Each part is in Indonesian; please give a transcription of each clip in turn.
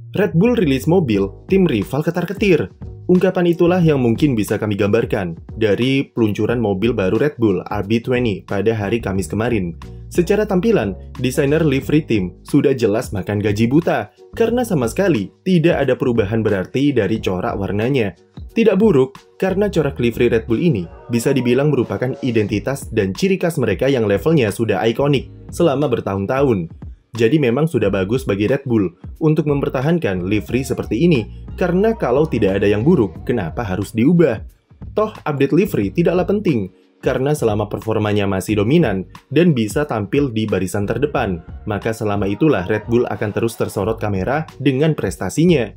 Red Bull rilis mobil, tim rival ketar-ketir. Ungkapan itulah yang mungkin bisa kami gambarkan dari peluncuran mobil baru Red Bull RB20 pada hari Kamis kemarin. Secara tampilan, desainer livery team sudah jelas makan gaji buta karena sama sekali tidak ada perubahan berarti dari corak warnanya. Tidak buruk karena corak livery Red Bull ini bisa dibilang merupakan identitas dan ciri khas mereka yang levelnya sudah ikonik selama bertahun-tahun. Jadi memang sudah bagus bagi Red Bull untuk mempertahankan livery seperti ini, karena kalau tidak ada yang buruk, kenapa harus diubah? Toh update livery tidaklah penting, karena selama performanya masih dominan dan bisa tampil di barisan terdepan, maka selama itulah Red Bull akan terus tersorot kamera dengan prestasinya.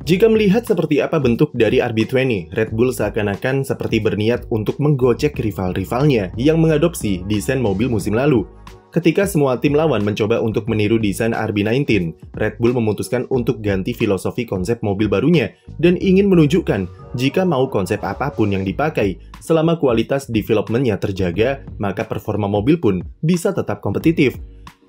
Jika melihat seperti apa bentuk dari RB20, Red Bull seakan-akan seperti berniat untuk menggocek rival-rivalnya yang mengadopsi desain mobil musim lalu. Ketika semua tim lawan mencoba untuk meniru desain RB19, Red Bull memutuskan untuk ganti filosofi konsep mobil barunya dan ingin menunjukkan jika mau konsep apapun yang dipakai, selama kualitas development-nya terjaga, maka performa mobil pun bisa tetap kompetitif.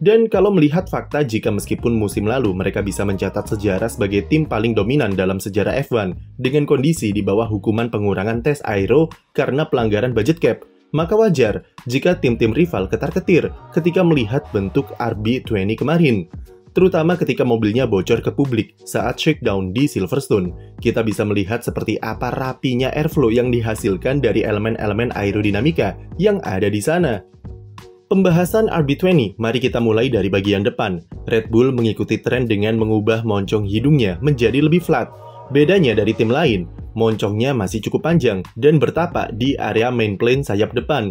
Dan kalau melihat fakta jika meskipun musim lalu mereka bisa mencatat sejarah sebagai tim paling dominan dalam sejarah F1 dengan kondisi di bawah hukuman pengurangan tes aero karena pelanggaran budget cap, maka wajar jika tim-tim rival ketar-ketir ketika melihat bentuk RB20 kemarin. Terutama ketika mobilnya bocor ke publik saat shakedown di Silverstone, kita bisa melihat seperti apa rapinya airflow yang dihasilkan dari elemen-elemen aerodinamika yang ada di sana. Pembahasan RB20, mari kita mulai dari bagian depan. Red Bull mengikuti tren dengan mengubah moncong hidungnya menjadi lebih flat. Bedanya dari tim lain, moncongnya masih cukup panjang dan bertapak di area main plane sayap depan.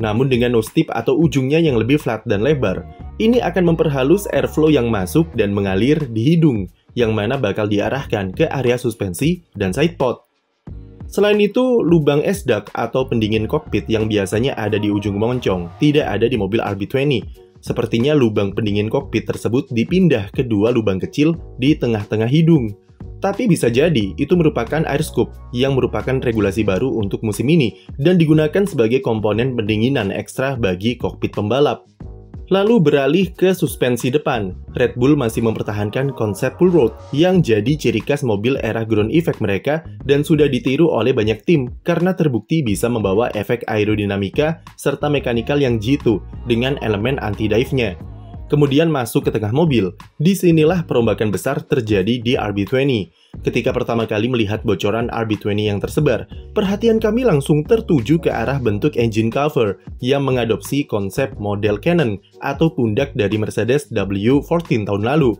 Namun dengan nose tip atau ujungnya yang lebih flat dan lebar, ini akan memperhalus airflow yang masuk dan mengalir di hidung, yang mana bakal diarahkan ke area suspensi dan sidepod. Selain itu, lubang S-duct atau pendingin kokpit yang biasanya ada di ujung moncong tidak ada di mobil RB20. Sepertinya lubang pendingin kokpit tersebut dipindah ke dua lubang kecil di tengah-tengah hidung. Tapi bisa jadi itu merupakan air scoop yang merupakan regulasi baru untuk musim ini dan digunakan sebagai komponen pendinginan ekstra bagi kokpit pembalap. Lalu beralih ke suspensi depan, Red Bull masih mempertahankan konsep pull rod yang jadi ciri khas mobil era ground effect mereka dan sudah ditiru oleh banyak tim karena terbukti bisa membawa efek aerodinamika serta mekanikal yang jitu dengan elemen anti-dive-nya. Kemudian masuk ke tengah mobil, disinilah perombakan besar terjadi di RB20. Ketika pertama kali melihat bocoran RB20 yang tersebar, perhatian kami langsung tertuju ke arah bentuk engine cover yang mengadopsi konsep model Cannon atau pundak dari Mercedes W14 tahun lalu.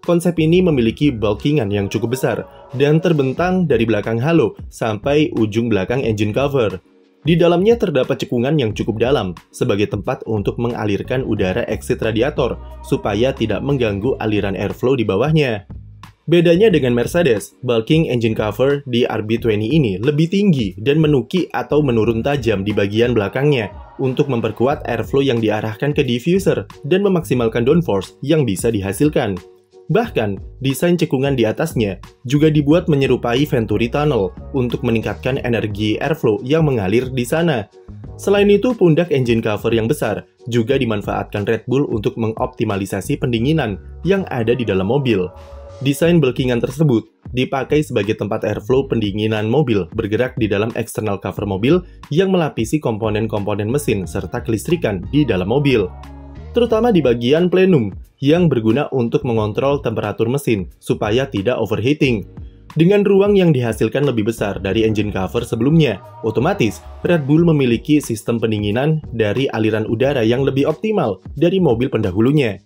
Konsep ini memiliki bulkingan yang cukup besar dan terbentang dari belakang halo sampai ujung belakang engine cover. Di dalamnya terdapat cekungan yang cukup dalam sebagai tempat untuk mengalirkan udara exit radiator supaya tidak mengganggu aliran airflow di bawahnya. Bedanya dengan Mercedes, bulking engine cover di RB20 ini lebih tinggi dan menuki atau menurun tajam di bagian belakangnya untuk memperkuat airflow yang diarahkan ke diffuser dan memaksimalkan downforce yang bisa dihasilkan. Bahkan, desain cekungan di atasnya juga dibuat menyerupai Venturi Tunnel untuk meningkatkan energi airflow yang mengalir di sana. Selain itu, pundak engine cover yang besar juga dimanfaatkan Red Bull untuk mengoptimalisasi pendinginan yang ada di dalam mobil. Desain bulkingan tersebut dipakai sebagai tempat airflow pendinginan mobil bergerak di dalam eksternal cover mobil yang melapisi komponen-komponen mesin serta kelistrikan di dalam mobil. Terutama di bagian plenum yang berguna untuk mengontrol temperatur mesin supaya tidak overheating. Dengan ruang yang dihasilkan lebih besar dari engine cover sebelumnya, otomatis Red Bull memiliki sistem pendinginan dari aliran udara yang lebih optimal dari mobil pendahulunya.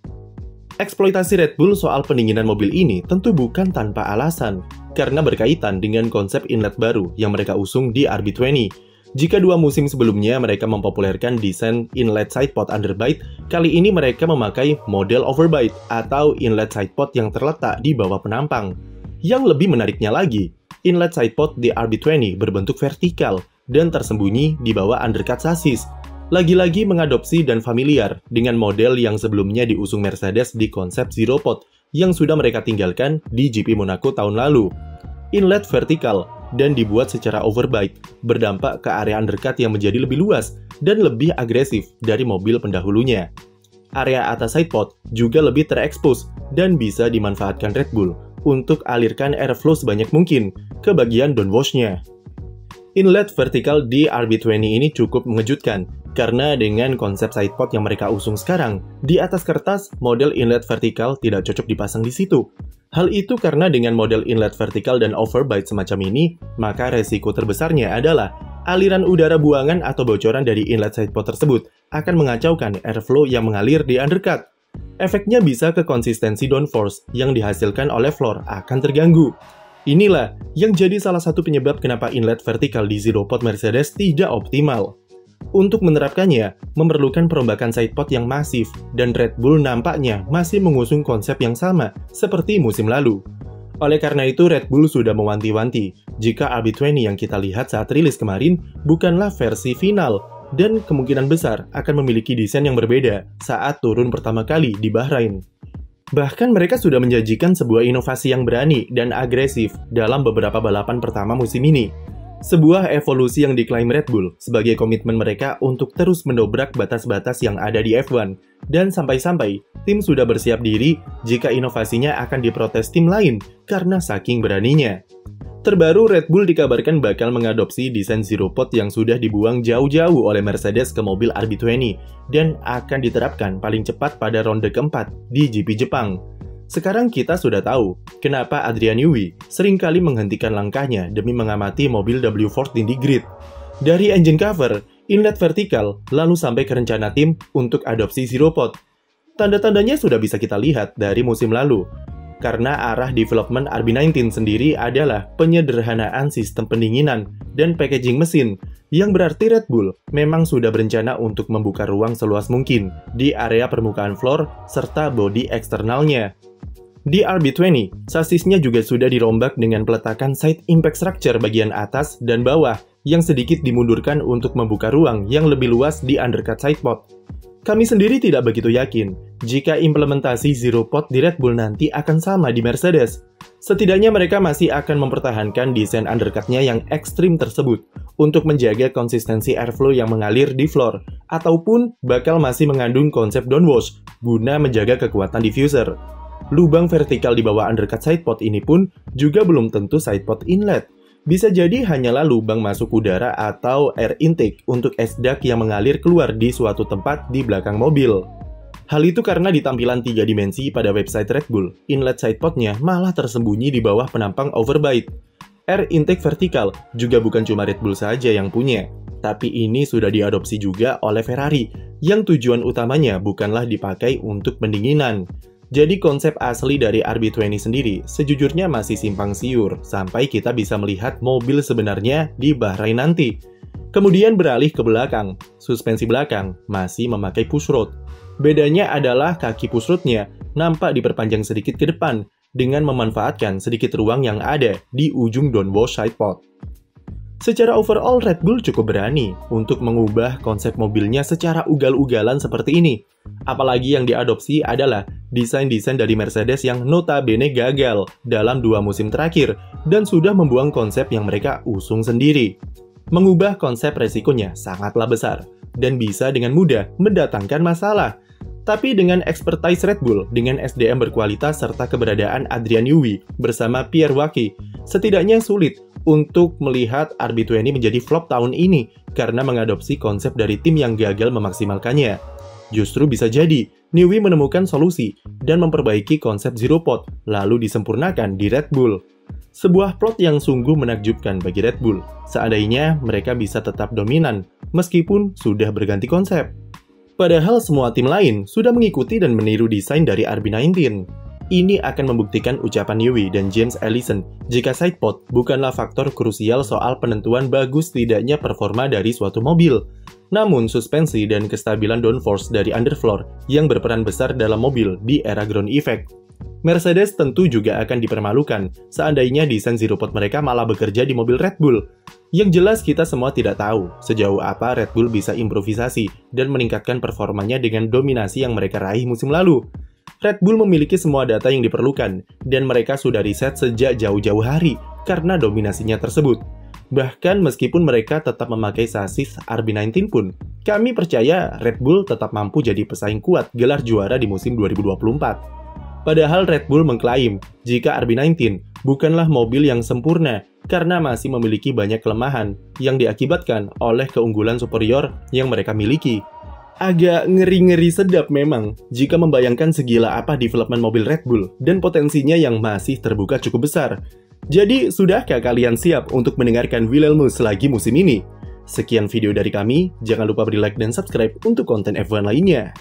Eksploitasi Red Bull soal pendinginan mobil ini tentu bukan tanpa alasan, karena berkaitan dengan konsep inlet baru yang mereka usung di RB20. Jika 2 musim sebelumnya mereka mempopulerkan desain inlet sidepod underbite, kali ini mereka memakai model overbite atau inlet sidepod yang terletak di bawah penampang. Yang lebih menariknya lagi, inlet sidepod di RB20 berbentuk vertikal dan tersembunyi di bawah undercut sasis. Lagi-lagi mengadopsi dan familiar dengan model yang sebelumnya diusung Mercedes di konsep Zero Pod yang sudah mereka tinggalkan di GP Monaco tahun lalu. Inlet vertikal dan dibuat secara overbite, berdampak ke area undercut yang menjadi lebih luas dan lebih agresif dari mobil pendahulunya. area atas sidepod juga lebih terekspos dan bisa dimanfaatkan Red Bull untuk alirkan airflow sebanyak mungkin ke bagian downwash-nya. Inlet vertikal di RB20 ini cukup mengejutkan, karena dengan konsep sidepod yang mereka usung sekarang, di atas kertas, model inlet vertikal tidak cocok dipasang di situ. Hal itu karena dengan model inlet vertikal dan overbite semacam ini, maka resiko terbesarnya adalah aliran udara buangan atau bocoran dari inlet sidepod tersebut akan mengacaukan airflow yang mengalir di undercut. Efeknya bisa ke konsistensi downforce yang dihasilkan oleh floor akan terganggu. Inilah yang jadi salah satu penyebab kenapa inlet vertikal di zero pod Mercedes tidak optimal. Untuk menerapkannya, memerlukan perombakan sidepod yang masif, dan Red Bull nampaknya masih mengusung konsep yang sama seperti musim lalu. Oleh karena itu, Red Bull sudah mewanti-wanti jika RB20 yang kita lihat saat rilis kemarin bukanlah versi final, dan kemungkinan besar akan memiliki desain yang berbeda saat turun pertama kali di Bahrain. Bahkan mereka sudah menjanjikan sebuah inovasi yang berani dan agresif dalam beberapa balapan pertama musim ini. Sebuah evolusi yang diklaim Red Bull sebagai komitmen mereka untuk terus mendobrak batas-batas yang ada di F1. Dan sampai-sampai, tim sudah bersiap diri jika inovasinya akan diprotes tim lain karena saking beraninya. Terbaru, Red Bull dikabarkan bakal mengadopsi desain zero pod yang sudah dibuang jauh-jauh oleh Mercedes ke mobil RB20 dan akan diterapkan paling cepat pada ronde keempat di GP Jepang. Sekarang kita sudah tahu kenapa Adrian Newey seringkali menghentikan langkahnya demi mengamati mobil W14 di grid. Dari engine cover, inlet vertikal, lalu sampai ke rencana tim untuk adopsi zero pod. Tanda-tandanya sudah bisa kita lihat dari musim lalu. Karena arah development RB19 sendiri adalah penyederhanaan sistem pendinginan dan packaging mesin, yang berarti Red Bull memang sudah berencana untuk membuka ruang seluas mungkin di area permukaan floor serta bodi eksternalnya. Di RB20, sasisnya juga sudah dirombak dengan peletakan side impact structure bagian atas dan bawah yang sedikit dimundurkan untuk membuka ruang yang lebih luas di undercut sidepod. Kami sendiri tidak begitu yakin jika implementasi zero pod di Red Bull nanti akan sama di Mercedes. Setidaknya mereka masih akan mempertahankan desain undercutnya yang ekstrim tersebut untuk menjaga konsistensi airflow yang mengalir di floor, ataupun bakal masih mengandung konsep downwash guna menjaga kekuatan diffuser. Lubang vertikal di bawah undercut sidepod ini pun juga belum tentu sidepod inlet. Bisa jadi hanyalah lubang masuk udara atau air intake untuk S-duct yang mengalir keluar di suatu tempat di belakang mobil. Hal itu karena di tampilan 3 dimensi pada website Red Bull, inlet sidepodnya malah tersembunyi di bawah penampang overbite. Air intake vertikal juga bukan cuma Red Bull saja yang punya, tapi ini sudah diadopsi juga oleh Ferrari, yang tujuan utamanya bukanlah dipakai untuk pendinginan. Jadi konsep asli dari RB20 sendiri sejujurnya masih simpang siur sampai kita bisa melihat mobil sebenarnya di Bahrain nanti. Kemudian beralih ke belakang, suspensi belakang masih memakai pushrod. Bedanya adalah kaki pushrodnya nampak diperpanjang sedikit ke depan dengan memanfaatkan sedikit ruang yang ada di ujung downwash sidepod. Secara overall, Red Bull cukup berani untuk mengubah konsep mobilnya secara ugal-ugalan seperti ini. Apalagi yang diadopsi adalah desain-desain dari Mercedes yang notabene gagal dalam 2 musim terakhir dan sudah membuang konsep yang mereka usung sendiri. Mengubah konsep resikonya sangatlah besar dan bisa dengan mudah mendatangkan masalah. Tapi dengan expertise Red Bull, dengan SDM berkualitas serta keberadaan Adrian Newey bersama Pierre Wacky, setidaknya sulit untuk melihat RB20 menjadi flop tahun ini karena mengadopsi konsep dari tim yang gagal memaksimalkannya. Justru bisa jadi Newey menemukan solusi dan memperbaiki konsep zero pod lalu disempurnakan di Red Bull. Sebuah plot yang sungguh menakjubkan bagi Red Bull, seandainya mereka bisa tetap dominan meskipun sudah berganti konsep. Padahal semua tim lain sudah mengikuti dan meniru desain dari RB19. Ini akan membuktikan ucapan Newey dan James Allison jika sidepod bukanlah faktor krusial soal penentuan bagus tidaknya performa dari suatu mobil. Namun suspensi dan kestabilan downforce dari underfloor yang berperan besar dalam mobil di era ground effect. Mercedes tentu juga akan dipermalukan seandainya desain zero pod mereka malah bekerja di mobil Red Bull. Yang jelas kita semua tidak tahu sejauh apa Red Bull bisa improvisasi dan meningkatkan performanya dengan dominasi yang mereka raih musim lalu. Red Bull memiliki semua data yang diperlukan dan mereka sudah riset sejak jauh-jauh hari karena dominasinya tersebut. Bahkan meskipun mereka tetap memakai sasis RB19 pun, kami percaya Red Bull tetap mampu jadi pesaing kuat gelar juara di musim 2024. Padahal Red Bull mengklaim jika RB19 bukanlah mobil yang sempurna karena masih memiliki banyak kelemahan yang diakibatkan oleh keunggulan superior yang mereka miliki. Agak ngeri-ngeri sedap memang jika membayangkan segila apa development mobil Red Bull dan potensinya yang masih terbuka cukup besar. Jadi, sudahkah kalian siap untuk mendengarkan Wilhelmus lagi musim ini? Sekian video dari kami, jangan lupa beri like dan subscribe untuk konten F1 lainnya.